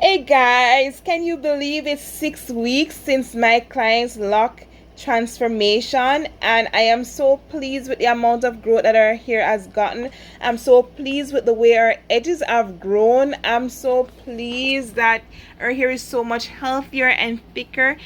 Hey guys, can you believe it's 6 weeks since my client's lock transformation, and I am so pleased with the amount of growth that her hair has gotten. I'm so pleased with the way her edges have grown. I'm so pleased that her hair is so much healthier and thicker.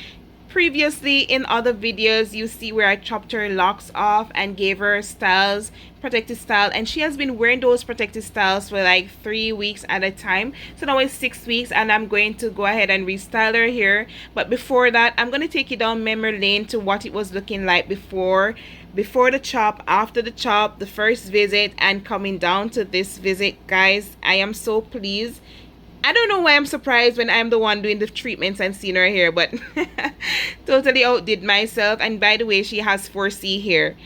Previously in other videos, you see where I chopped her locks off and gave her styles, protective style, and she has been wearing those protective styles for like 3 weeks at a time. So now it's 6 weeks, and I'm going to go ahead and restyle her hair. But before that, I'm going to take you down memory lane to what it was looking like before the chop, after the chop, the first visit, and coming down to this visit. Guys, I am so pleased. I don't know why I'm surprised when I'm the one doing the treatments and seeing her hair, but totally outdid myself. And by the way, she has 4C hair,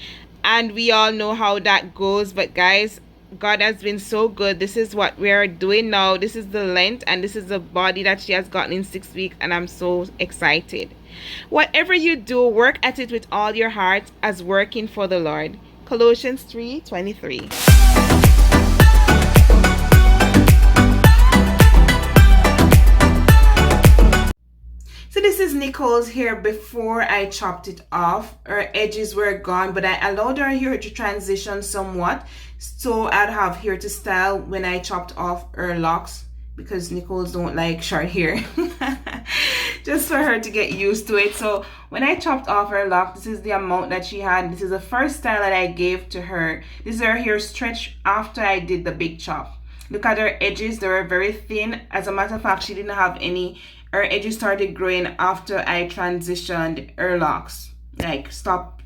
and we all know how that goes. But guys, God has been so good. This is what we're doing now. This is the length, and this is the body that she has gotten in 6 weeks, and I'm so excited. Whatever you do, work at it with all your heart as working for the Lord. Colossians 3:23. So this is Nicole's hair before I chopped it off. Her edges were gone, but I allowed her hair to transition somewhat, so I'd have hair to style when I chopped off her locks, because Nicole's don't like short hair. Just for her to get used to it. So when I chopped off her lock, this is the amount that she had. This is the first style that I gave to her. This is her hair stretch after I did the big chop. Look at her edges, they were very thin. As a matter of fact, she didn't have any. Her edges started growing after I transitioned her locks. Like, stop,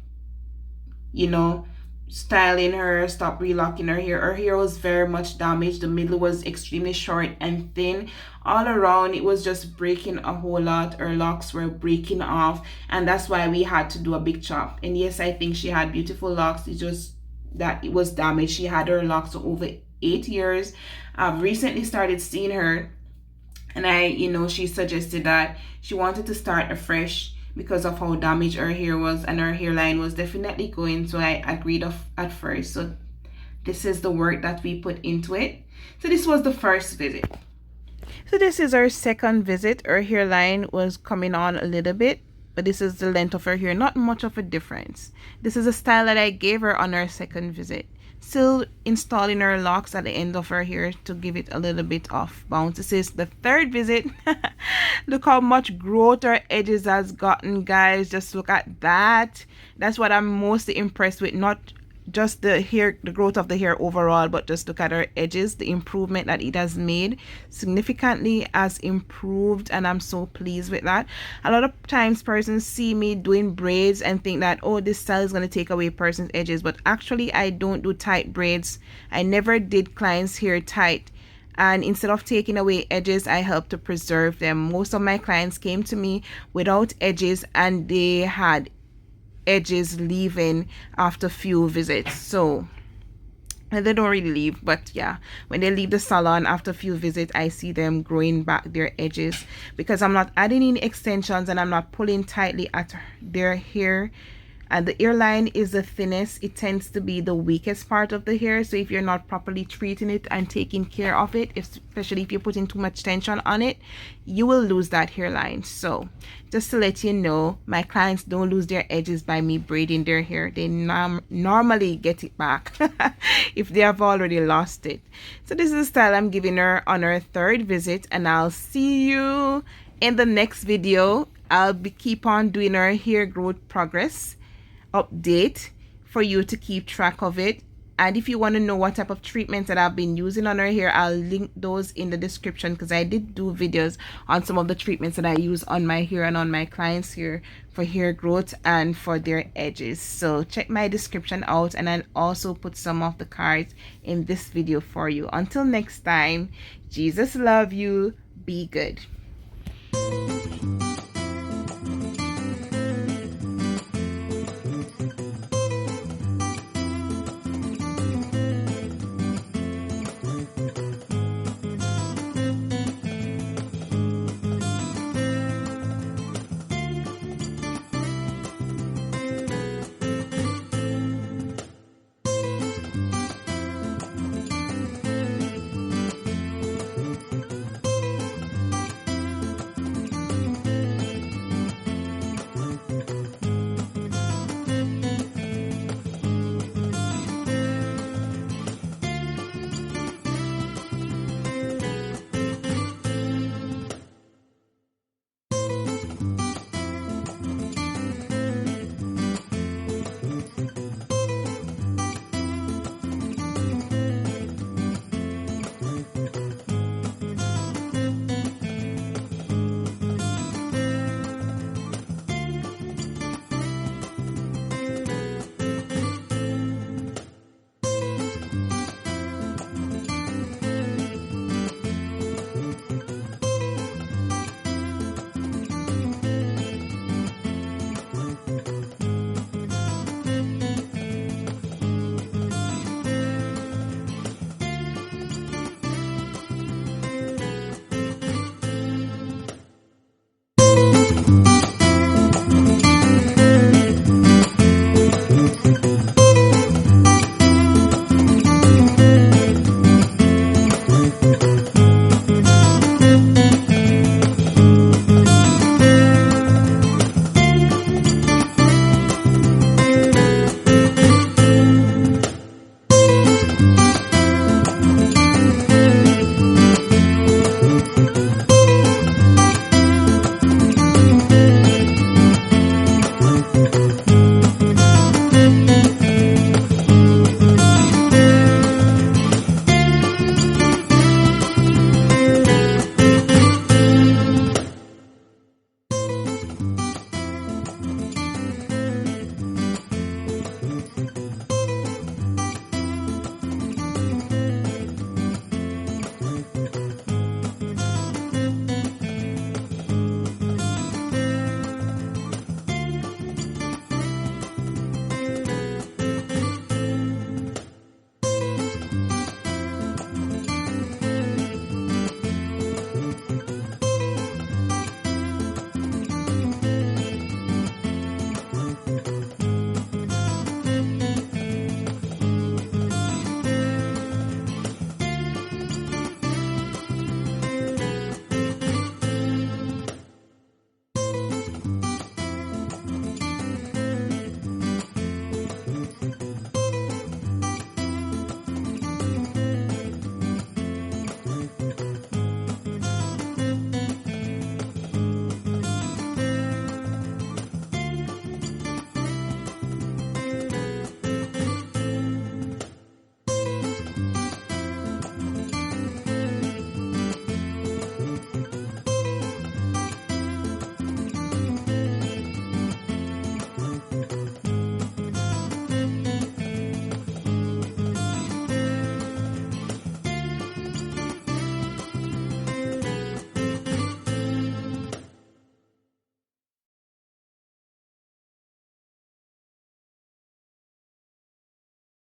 styling her, stop relocking her hair. Her hair was very much damaged. The middle was extremely short and thin. All around, it was just breaking a whole lot. Her locks were breaking off, and that's why we had to do a big chop. And yes, I think she had beautiful locks. It's just that it was damaged. She had her locks for over 8 years. I've recently started seeing her, and she suggested that she wanted to start afresh because of how damaged her hair was, and her hairline was definitely going. So I agreed at first. So this is the work that we put into it. So this was the first visit. So this is our second visit. Her hairline was coming on a little bit, but this is the length of her hair. Not much of a difference. This is a style that I gave her on her second visit. Still installing her locks at the end of her hair to give it a little bit of bounce. This is the third visit. Look how much growth her edges has gotten, guys. Just look at that. That's what I'm mostly impressed with. Not just the hair, the growth of the hair overall, but just look at her edges. The improvement that it has made significantly has improved, and I'm so pleased with that. A lot of times persons see me doing braids and think that, oh, this style is going to take away person's edges, but actually I don't do tight braids. I never did clients' hair tight, and instead of taking away edges, I help to preserve them. Most of my clients came to me without edges, and they had edges leaving after few visits. So they don't really leave, but yeah, when they leave the salon after a few visits, I see them growing back their edges, because I'm not adding in extensions and I'm not pulling tightly at their hair. And the hairline is the thinnest. It tends to be the weakest part of the hair. So if you're not properly treating it and taking care of it, especially if you're putting too much tension on it, you will lose that hairline. So just to let you know, my clients don't lose their edges by me braiding their hair. They normally get it back if they have already lost it. So this is the style I'm giving her on her third visit, and I'll see you in the next video. I'll keep on doing her hair growth progress update for you to keep track of it. And if you want to know what type of treatments that I've been using on her hair, I'll link those in the description, because I did do videos on some of the treatments that I use on my hair and on my clients' hair for hair growth and for their edges. So check my description out, and I'll also put some of the cards in this video for you. Until next time, Jesus love you. Be good.